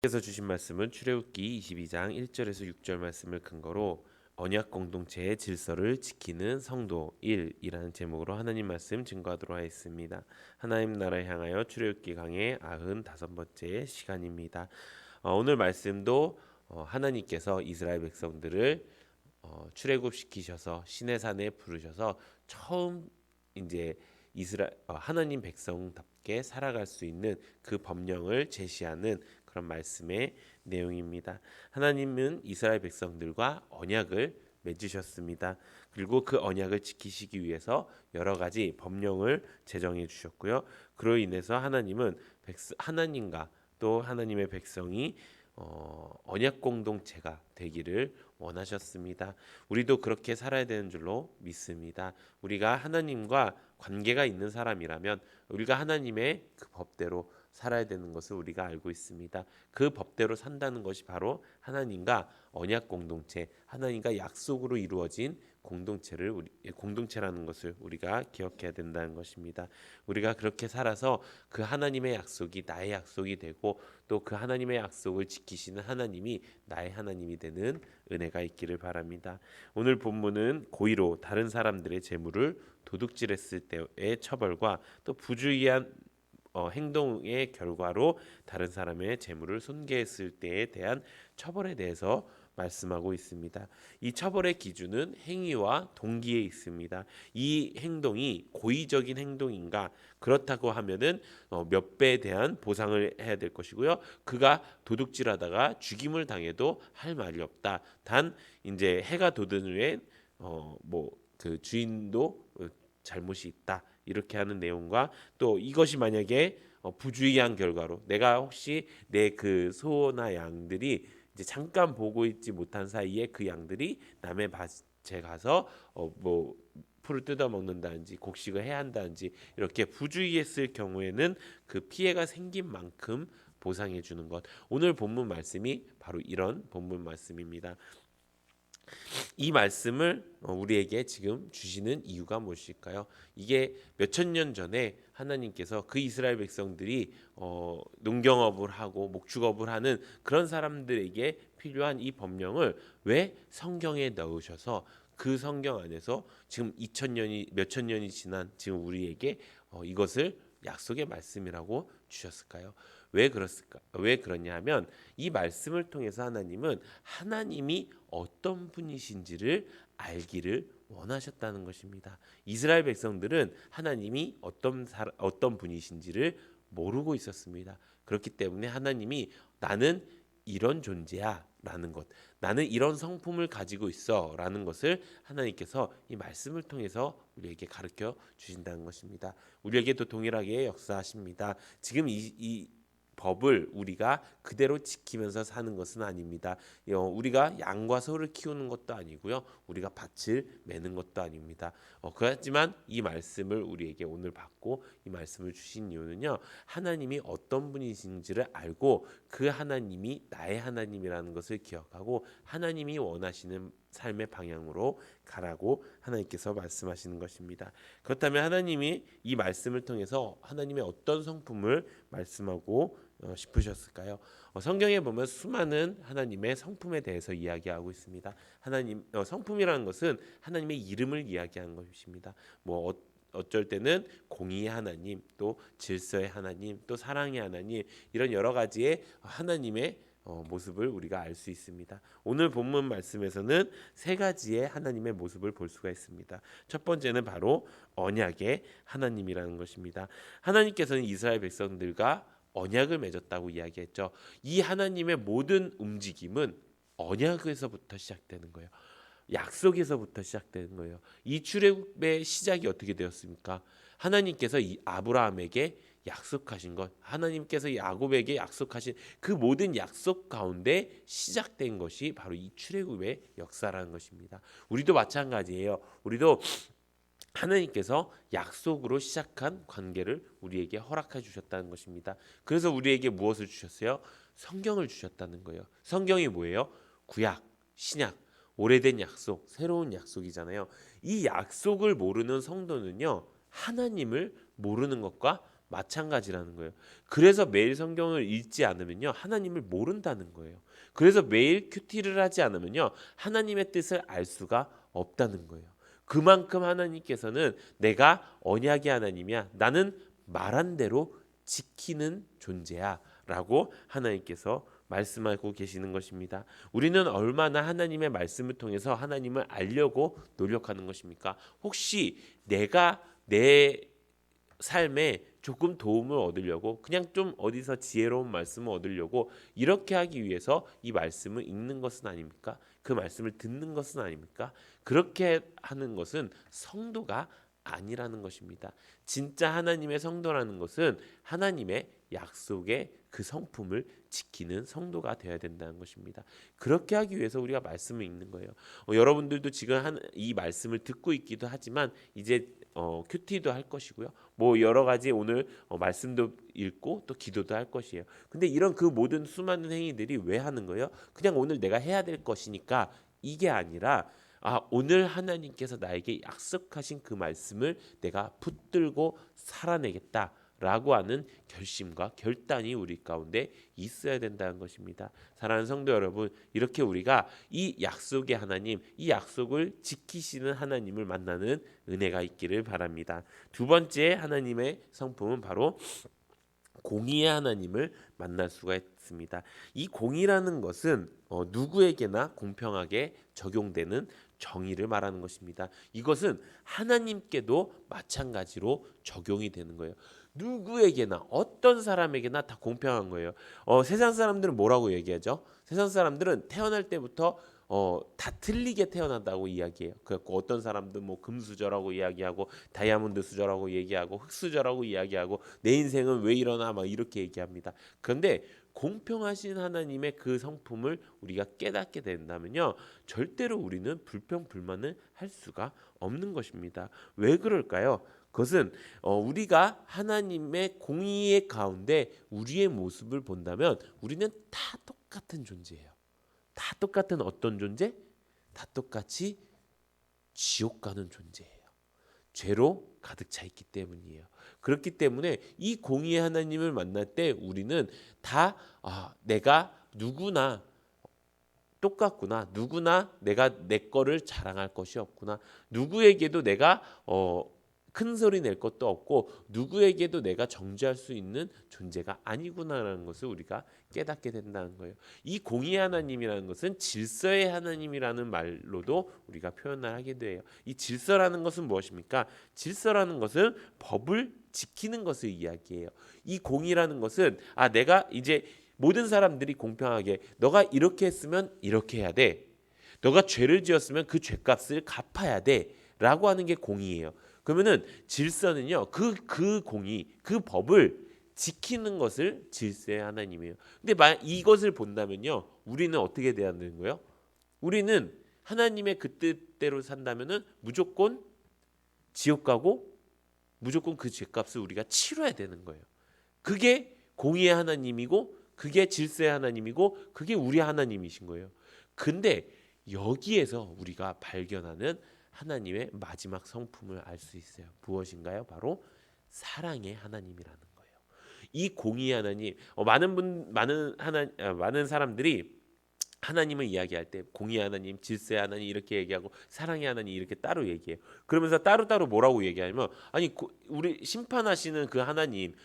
께서 주신 말씀은 출애굽기 22장 1절에서 6절 말씀을 근거로 언약 공동체의 질서를 지키는 성도 1이라는 제목으로 하나님 말씀 증거하도록 하겠습니다. 하나님 나라 향하여 출애굽기 강의 95번째 시간입니다. 오늘 말씀도 하나님께서 이스라엘 백성들을 출애굽시키셔서 시내산에 부르셔서 처음 이제 하나님 백성답게 살아갈 수 있는 그 법령을 제시하는 그런 말씀의 내용입니다. 하나님은 이스라엘 백성들과 언약을 맺으셨습니다. 그리고 그 언약을 지키시기 위해서 여러 가지 법령을 제정해 주셨고요. 그로 인해서 하나님은 하나님과 또 하나님의 백성이 언약 공동체가 되기를 원하셨습니다. 우리도 그렇게 살아야 되는 줄로 믿습니다. 우리가 하나님과 관계가 있는 사람이라면 우리가 하나님의 그 법대로 살아야 되는 것을 우리가 알고 있습니다. 그 법대로 산다는 것이 바로 하나님과 언약 공동체, 하나님과 약속으로 이루어진 공동체라는 것을 우리가 기억해야 된다는 것입니다. 우리가 그렇게 살아서 그 하나님의 약속이 나의 약속이 되고 또 그 하나님의 약속을 지키시는 하나님이 나의 하나님이 되는 은혜가 있기를 바랍니다. 오늘 본문은 고의로 다른 사람들의 재물을 도둑질했을 때의 처벌과 또 부주의한 행동의 결과로 다른 사람의 재물을 손괴했을 때에 대한 처벌에 대해서 말씀하고 있습니다. 이 처벌의 기준은 행위와 동기에 있습니다. 이 행동이 고의적인 행동인가? 그렇다고 하면은 몇 배에 대한 보상을 해야 될 것이고요. 그가 도둑질하다가 죽임을 당해도 할 말이 없다. 단 이제 해가 돋은 후에 그 주인도 잘못이 있다. 이렇게 하는 내용과 또 이것이 만약에 부주의한 결과로 내가 혹시 내 그 소나 양들이 이제 잠깐 보고 있지 못한 사이에 그 양들이 남의 밭에 가서 풀을 뜯어 먹는다든지 곡식을 해야 한다든지 이렇게 부주의했을 경우에는 그 피해가 생긴 만큼 보상해 주는 것. 오늘 본문 말씀이 바로 이런 본문 말씀입니다. 이 말씀을 우리에게 지금 주시는 이유가 무엇일까요? 이게 몇천 년 전에 하나님께서 그 이스라엘 백성들이 농경업을 하고 목축업을 하는 그런 사람들에게 필요한 이 법령을 왜 성경에 넣으셔서 그 성경 안에서 지금 2000년이 몇천 년이 지난 지금 우리에게 이것을 약속의 말씀이라고 주셨을까요? 왜 그렇을까? 왜 그러냐 하면 이 말씀을 통해서 하나님은 하나님이 어떤 분이신지를 알기를 원하셨다는 것입니다. 이스라엘 백성들은 하나님이 어떤 분이신지를 모르고 있었습니다. 그렇기 때문에 하나님이 나는 이런 존재야 라는 것, 나는 이런 성품을 가지고 있어 라는 것을 하나님께서 이 말씀을 통해서 우리에게 가르쳐 주신다는 것입니다. 우리에게도 동일하게 역사하십니다. 지금 이 법을 우리가 그대로 지키면서 사는 것은 아닙니다. 우리가 양과 소를 키우는 것도 아니고요. 우리가 밭을 매는 것도 아닙니다. 그렇지만 이 말씀을 우리에게 오늘 받고 이 말씀을 주신 이유는요. 하나님이 어떤 분이신지를 알고 그 하나님이 나의 하나님이라는 것을 기억하고 하나님이 원하시는 삶의 방향으로 가라고 하나님께서 말씀하시는 것입니다. 그렇다면 하나님이 이 말씀을 통해서 하나님의 어떤 성품을 말씀하고 싶으셨을까요? 성경에 보면 수많은 하나님의 성품에 대해서 이야기하고 있습니다. 하나님 성품이라는 것은 하나님의 이름을 이야기하는 것입니다. 어쩔 때는 공의의 하나님, 또 질서의 하나님, 또 사랑의 하나님 이런 여러 가지의 하나님의 모습을 우리가 알 수 있습니다. 오늘 본문 말씀에서는 세 가지의 하나님의 모습을 볼 수가 있습니다. 첫 번째는 바로 언약의 하나님이라는 것입니다. 하나님께서는 이스라엘 백성들과 언약을 맺었다고 이야기했죠. 이 하나님의 모든 움직임은 언약에서부터 시작되는 거예요. 약속에서부터 시작되는 거예요. 이 출애굽의 시작이 어떻게 되었습니까? 하나님께서 이 아브라함에게 약속하신 것, 하나님께서 야곱에게 약속하신 그 모든 약속 가운데 시작된 것이 바로 이 출애굽의 역사라는 것입니다. 우리도 마찬가지예요. 우리도 하나님께서 약속으로 시작한 관계를 우리에게 허락해 주셨다는 것입니다. 그래서 우리에게 무엇을 주셨어요? 성경을 주셨다는 거예요. 성경이 뭐예요? 구약, 신약, 오래된 약속, 새로운 약속이잖아요. 이 약속을 모르는 성도는요, 하나님을 모르는 것과 마찬가지라는 거예요. 그래서 매일 성경을 읽지 않으면요, 하나님을 모른다는 거예요. 그래서 매일 큐티를 하지 않으면요, 하나님의 뜻을 알 수가 없다는 거예요. 그만큼 하나님께서는 내가 언약의 하나님이야, 나는 말한 대로 지키는 존재야 라고 하나님께서 말씀하고 계시는 것입니다. 우리는 얼마나 하나님의 말씀을 통해서 하나님을 알려고 노력하는 것입니까? 혹시 내가 내 삶에 조금 도움을 얻으려고, 그냥 좀 어디서 지혜로운 말씀을 얻으려고 이렇게 하기 위해서 이 말씀을 읽는 것은 아닙니까? 그 말씀을 듣는 것은 아닙니까? 그렇게 하는 것은 성도가 아니라는 것입니다. 진짜 하나님의 성도라는 것은 하나님의 약속의 그 성품을 지키는 성도가 되어야 된다는 것입니다. 그렇게 하기 위해서 우리가 말씀을 읽는 거예요. 여러분들도 지금 이 말씀을 듣고 있기도 하지만 이제 큐티도 할 것이고요. 뭐 여러 가지 오늘 말씀도 읽고 또 기도도 할 것이에요. 근데 이런 그 모든 수많은 행위들이 왜 하는 거예요? 그냥 오늘 내가 해야 될 것이니까 이게 아니라 오늘 하나님께서 나에게 약속하신 그 말씀을 내가 붙들고 살아내겠다라고 하는 결심과 결단이 우리 가운데 있어야 된다는 것입니다. 사랑하는 성도 여러분, 이렇게 우리가 이 약속의 하나님, 이 약속을 지키시는 하나님을 만나는 은혜가 있기를 바랍니다. 두 번째 하나님의 성품은 바로 공의의 하나님을 만날 수가 있습니다. 이 공의라는 것은 누구에게나 공평하게 적용되는 정의를 말하는 것입니다. 이것은 하나님께도 마찬가지로 적용이 되는 거예요. 누구에게나 어떤 사람에게나 다 공평한 거예요. 세상 사람들은 뭐라고 얘기하죠? 세상 사람들은 태어날 때부터 다 틀리게 태어난다고 이야기해요. 그래갖고 어떤 사람들은 뭐 금수저라고 이야기하고 다이아몬드 수저라고 얘기하고 흙수저라고 이야기하고 내 인생은 왜 이러나 막 이렇게 얘기합니다. 그런데 공평하신 하나님의 그 성품을 우리가 깨닫게 된다면요, 절대로 우리는 불평불만을 할 수가 없는 것입니다. 왜 그럴까요? 그것은 우리가 하나님의 공의의 가운데 우리의 모습을 본다면 우리는 다 똑같은 존재예요. 다 똑같은 어떤 존재? 다 똑같이 지옥 가는 존재예요. 죄로 가득 차 있기 때문이에요. 그렇기 때문에 이 공의의 하나님을 만날 때 우리는 다 내가 누구나 똑같구나. 누구나 내가 내 거를 자랑할 것이 없구나. 누구에게도 내가 큰 소리 낼 것도 없고 누구에게도 내가 정죄할 수 있는 존재가 아니구나라는 것을 우리가 깨닫게 된다는 거예요. 이 공의 하나님이라는 것은 질서의 하나님이라는 말로도 우리가 표현을 하게 돼요. 이 질서라는 것은 무엇입니까? 질서라는 것은 법을 지키는 것을 이야기해요. 이 공의라는 것은 내가 이제 모든 사람들이 공평하게 너가 이렇게 했으면 이렇게 해야 돼. 너가 죄를 지었으면 그 죄값을 갚아야 돼. 라고 하는 게 공의예요. 그러면은 질서는요, 그 공의, 그 법을 지키는 것을 질서의 하나님이에요. 근데 이것을 본다면요, 우리는 어떻게 돼야 되는 거예요? 우리는 하나님의 그 뜻대로 산다면은 무조건 지옥 가고 무조건 그 죄값을 우리가 치러야 되는 거예요. 그게 공의의 하나님이고, 그게 질서의 하나님이고, 그게 우리 하나님이신 거예요. 근데 여기에서 우리가 발견하는 하나님의 마지막 성품을 알 수 있어요. 무엇인가요? 바로 사랑의 하나님이라는 거예요. 이 공의의 하나님, 많은 사람들이 하나님을 이야기할 때 공의의 하나님, 질서의 하나님 이렇게 얘기하고 사랑의 하나님 이렇게 따로 얘기해요. 그러면서 따로따로 뭐라고 얘기하냐면 우리 심판하시는 그 하나님,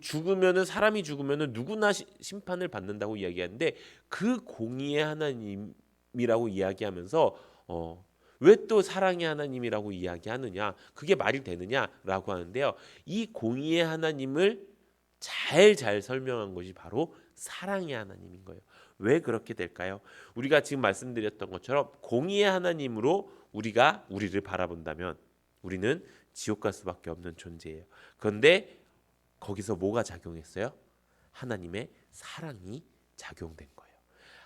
죽으면은 사람이 죽으면은 누구나 심판을 받는다고 이야기하는데 그 공의의 하나님이라고 이야기하면서 왜 또 사랑의 하나님이라고 이야기하느냐? 그게 말이 되느냐라고 하는데요. 이 공의의 하나님을 잘 설명한 것이 바로 사랑의 하나님인 거예요. 왜 그렇게 될까요? 우리가 지금 말씀드렸던 것처럼 공의의 하나님으로 우리가 우리를 바라본다면 우리는 지옥 갈 수밖에 없는 존재예요. 그런데 거기서 뭐가 작용했어요? 하나님의 사랑이 작용된 거예요.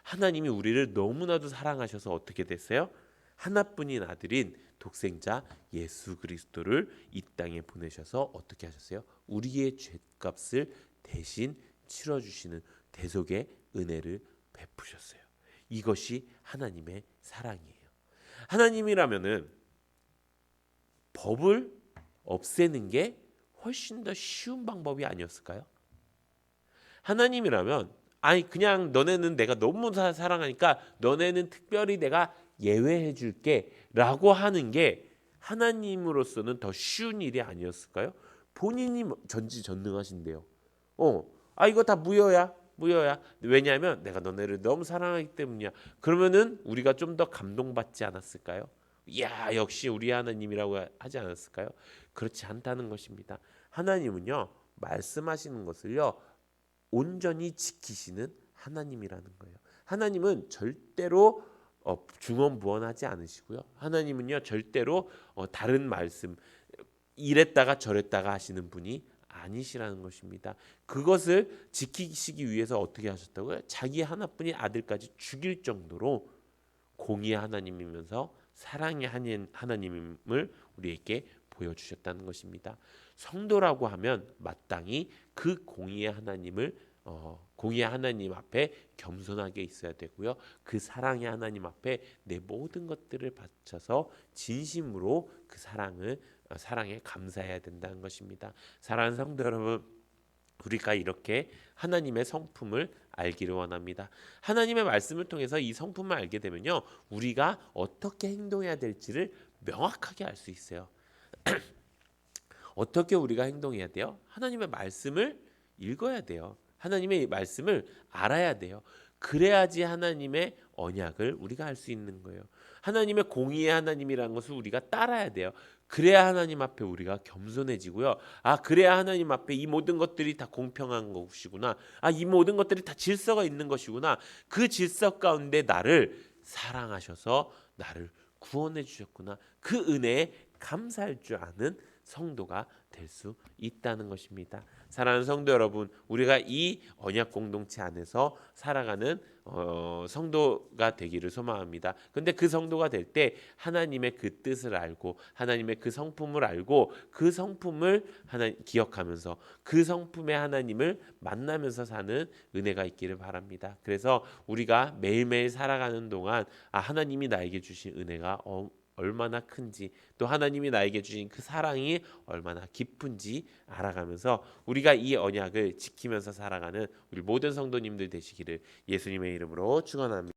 하나님이 우리를 너무나도 사랑하셔서 어떻게 됐어요? 하나뿐인 아들인 독생자 예수 그리스도를 이 땅에 보내셔서 어떻게 하셨어요? 우리의 죄값을 대신 치러주시는 대속의 은혜를 베푸셨어요. 이것이 하나님의 사랑이에요. 하나님이라면은 법을 없애는 게 훨씬 더 쉬운 방법이 아니었을까요? 하나님이라면 아니 그냥 너네는 내가 너무 사랑하니까 너네는 특별히 내가 예외해 줄게라고 하는 게 하나님으로서는 더 쉬운 일이 아니었을까요? 본인이 전지전능하신데요. 이거 다 무효야. 무효야. 왜냐하면 내가 너네를 너무 사랑하기 때문이야. 그러면은 우리가 좀 더 감동받지 않았을까요? 야, 역시 우리 하나님이라고 하지 않았을까요? 그렇지 않다는 것입니다. 하나님은요, 말씀하시는 것을요, 온전히 지키시는 하나님이라는 거예요. 하나님은 절대로 중언부언하지 않으시고요. 하나님은요, 절대로 다른 말씀 이랬다가 저랬다가 하시는 분이 아니시라는 것입니다. 그것을 지키시기 위해서 어떻게 하셨다고요? 자기 하나뿐인 아들까지 죽일 정도로 공의의 하나님이면서 사랑의 하나님을 우리에게 보여주셨다는 것입니다. 성도라고 하면 마땅히 그 공의의 하나님을 공의의 하나님 앞에 겸손하게 있어야 되고요. 그 사랑의 하나님 앞에 내 모든 것들을 바쳐서 진심으로 그 사랑에 감사해야 된다는 것입니다. 사랑하는 성도 여러분, 우리가 이렇게 하나님의 성품을 알기를 원합니다. 하나님의 말씀을 통해서 이 성품을 알게 되면요, 우리가 어떻게 행동해야 될지를 명확하게 알 수 있어요. 어떻게 우리가 행동해야 돼요? 하나님의 말씀을 읽어야 돼요. 하나님의 말씀을 알아야 돼요. 그래야지 하나님의 언약을 우리가 알 수 있는 거예요. 하나님의 공의의 하나님이라는 것을 우리가 따라야 돼요. 그래야 하나님 앞에 우리가 겸손해지고요. 그래야 하나님 앞에 이 모든 것들이 다 공평한 것이구나. 이 모든 것들이 다 질서가 있는 것이구나. 그 질서 가운데 나를 사랑하셔서 나를 구원해 주셨구나. 그 은혜에 감사할 줄 아는 성도가 될 수 있다는 것입니다. 사랑하는 성도 여러분, 우리가 이 언약 공동체 안에서 살아가는 성도가 되기를 소망합니다. 근데 그 성도가 될 때 하나님의 그 뜻을 알고 하나님의 그 성품을 알고 그 성품을 기억하면서 그 성품의 하나님을 만나면서 사는 은혜가 있기를 바랍니다. 그래서 우리가 매일매일 살아가는 동안 하나님이 나에게 주신 은혜가 얼마나 큰지, 또 하나님이 나에게 주신 그 사랑이 얼마나 깊은지 알아가면서 우리가 이 언약을 지키면서 살아가는 우리 모든 성도님들 되시기를 예수님의 이름으로 축원합니다.